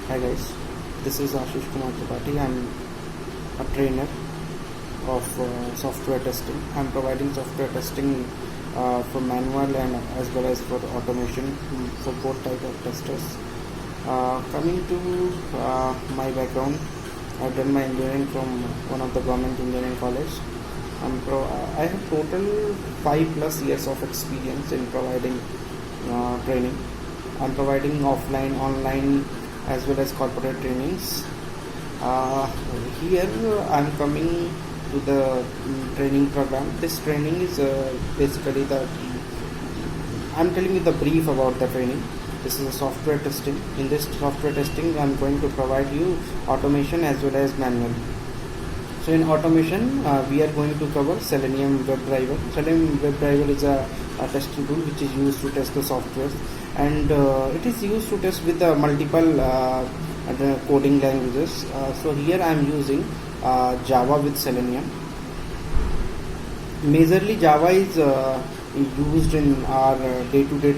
Hi guys, this is Ashish Kumar Tripathi. I'm a trainer of software testing. I'm providing software testing for manual and as well as for automation for both type of testers. Coming to my background, I've done my engineering from one of the government engineering college. I have total 5+ years of experience in providing training. I'm providing offline, online, as well as corporate trainings. Here I'm coming to the training program. This training is basically I'm telling you the brief about the training. This is a software testing. In this software testing, I'm going to provide you automation as well as manual. So in automation, we are going to cover Selenium WebDriver. Selenium WebDriver is a testing tool which is used to test the software, and it is used to test with multiple coding languages. So here I am using Java with Selenium. Majorly Java is used in our day-to-day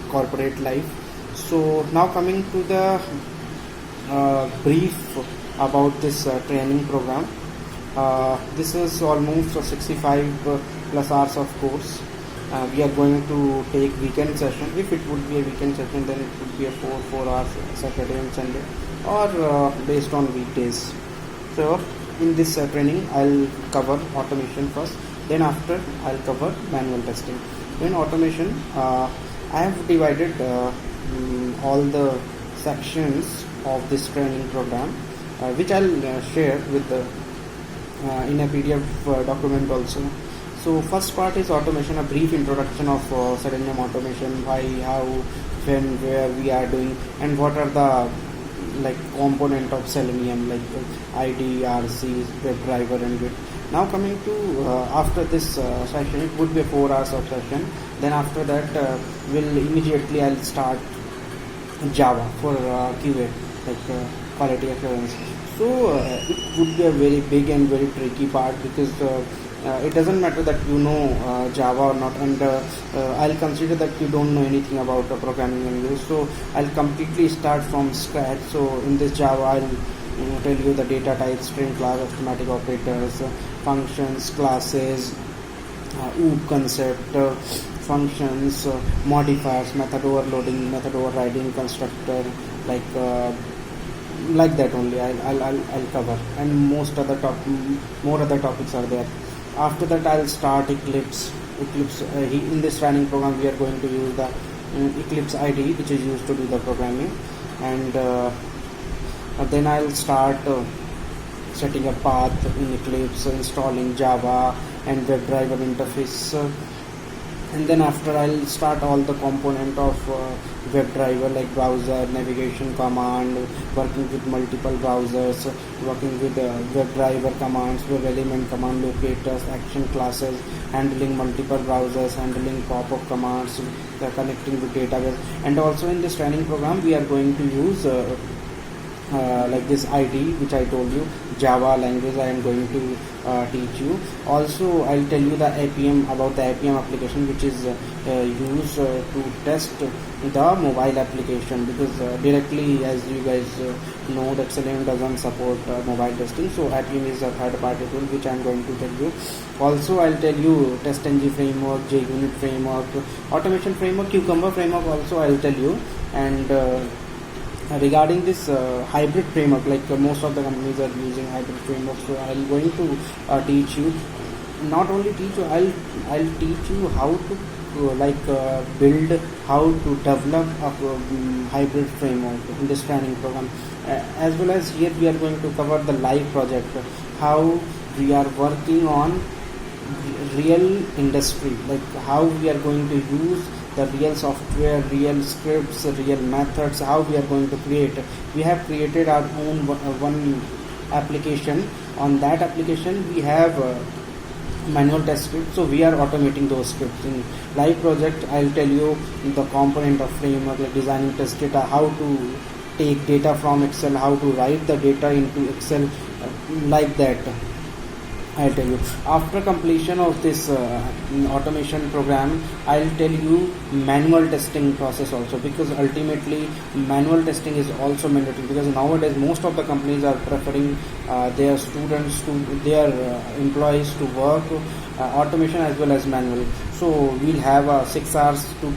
corporate life. So now coming to the brief about this training program. This is almost 65+ hours of course. We are going to take weekend session. If it would be a weekend session, then it would be a 4 hours Saturday and Sunday, or based on weekdays. So in this training, I'll cover automation first. Then after, I'll cover manual testing. In automation, I have divided all the sections of this training program, which I'll share with the in a PDF document also. So first part is automation, a brief introduction of Selenium automation, why, how, when, where we are doing, and what are the component of Selenium like ID, RC, WebDriver, and Git. Now coming to after this session, it would be 4 hours of session. Then after that, I'll start Java for QA, quality assurance. So it would be a very big and very tricky part, because it doesn't matter that you know Java or not, and I'll consider that you don't know anything about the programming language. So I'll completely start from scratch. So in this Java, I'll tell you the data types, string, class, arithmetic operators, functions, classes, OOP concept, functions, modifiers, method overloading, method overriding, constructor, like that only I'll cover, and more other topics are there. After that, I'll start Eclipse. In this training program, we are going to use the Eclipse IDE, which is used to do the programming, and then I'll start setting a path in Eclipse, installing Java and WebDriver interface, and then after I'll start all the component of WebDriver, like browser, navigation command, working with multiple browsers, working with WebDriver commands, web element command, locators, action classes, handling multiple browsers, handling pop-up commands, connecting with database. And also in this training program, we are going to use this IDE, which I told you, Java language I am going to teach you. Also, I'll tell you the APM, about the APM application, which is used to test the mobile application, because directly, as you guys know, that Selenium doesn't support mobile testing. So APM is a third-party tool, which I'm going to tell you. Also, I'll tell you TestNG framework, JUnit framework, automation framework, Cucumber framework also I'll tell you. And regarding this hybrid framework, most of the companies are using hybrid framework, so I'm going to teach you. Not only teach you, I'll teach you how to build, how to develop a hybrid framework in this training program. As well as here we are going to cover the live project, how we are working on real industry, how we are going to use the real software, real scripts, real methods, how we are going to create. We have created our own one application. On that application, we have manual test scripts, so we are automating those scripts. In live project, I'll tell you the component of framework, like designing test data, how to take data from Excel, how to write the data into Excel, like that. I'll tell you. After completion of this automation program, I'll tell you manual testing process also, because ultimately manual testing is also mandatory, because nowadays most of the companies are preferring their students to their employees to work automation as well as manual. So we'll have 6 hours to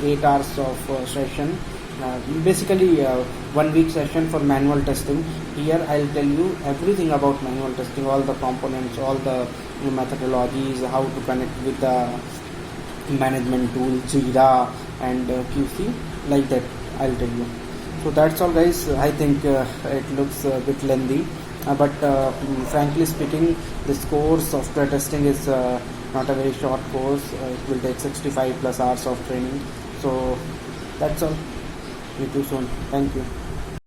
8 hours of session, basically 1 week session for manual testing. Here I'll tell you everything about manual testing, all the components, all the methodologies, how to connect with the management tool Jira and QC, like that I'll tell you. So that's all guys. I think it looks a bit lengthy, but frankly speaking, this course software testing is not a very short course. It will take 65 plus hours of training. So that's all. Meet you soon. Thank you.